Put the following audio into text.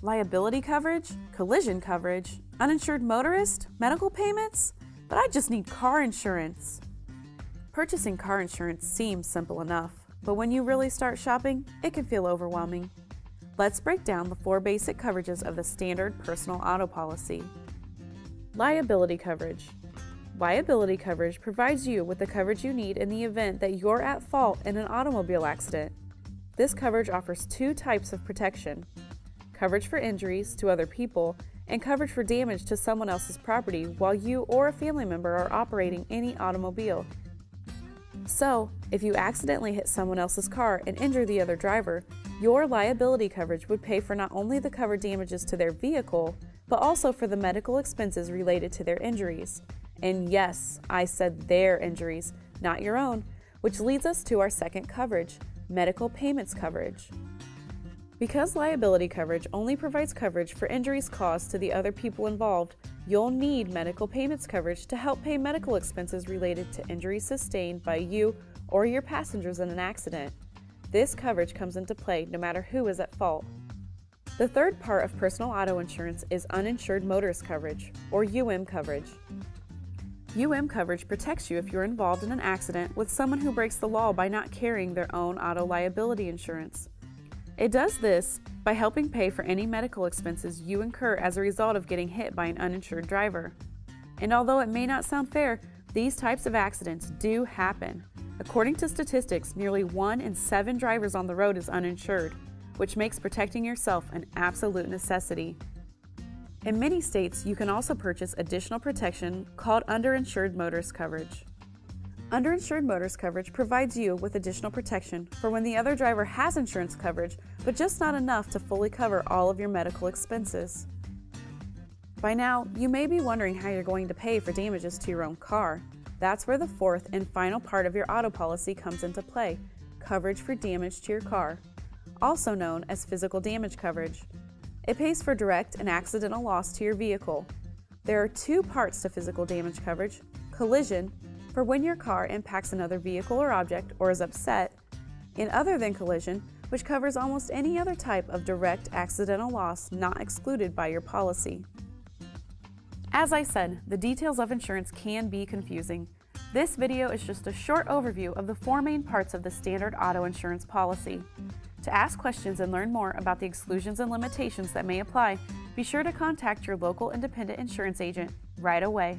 Liability coverage, collision coverage, uninsured motorist, medical payments, but I just need car insurance. Purchasing car insurance seems simple enough, but when you really start shopping, it can feel overwhelming. Let's break down the 4 basic coverages of the standard personal auto policy. Liability coverage. Liability coverage provides you with the coverage you need in the event that you're at fault in an automobile accident. This coverage offers 2 types of protection: coverage for injuries to other people and coverage for damage to someone else's property while you or a family member are operating any automobile. So, if you accidentally hit someone else's car and injure the other driver, your liability coverage would pay for not only the covered damages to their vehicle, but also for the medical expenses related to their injuries. And yes, I said their injuries, not your own, which leads us to our second coverage, medical payments coverage. Because liability coverage only provides coverage for injuries caused to the other people involved, you'll need medical payments coverage to help pay medical expenses related to injuries sustained by you or your passengers in an accident. This coverage comes into play no matter who is at fault. The third part of personal auto insurance is uninsured motorist coverage, or coverage. Coverage protects you if you're involved in an accident with someone who breaks the law by not carrying their own auto liability insurance. It does this by helping pay for any medical expenses you incur as a result of getting hit by an uninsured driver. And although it may not sound fair, these types of accidents do happen. According to statistics, nearly 1 in 7 drivers on the road is uninsured, which makes protecting yourself an absolute necessity. In many states, you can also purchase additional protection called underinsured motorist coverage. Underinsured motorist coverage provides you with additional protection for when the other driver has insurance coverage, but just not enough to fully cover all of your medical expenses. By now, you may be wondering how you're going to pay for damages to your own car. That's where the fourth and final part of your auto policy comes into play, coverage for damage to your car, also known as physical damage coverage. It pays for direct and accidental loss to your vehicle. There are 2 parts to physical damage coverage: collision, for when your car impacts another vehicle or object or is upset, and other than collision, which covers almost any other type of direct accidental loss not excluded by your policy. As I said, the details of insurance can be confusing. This video is just a short overview of the 4 main parts of the standard auto insurance policy. To ask questions and learn more about the exclusions and limitations that may apply, be sure to contact your local independent insurance agent right away.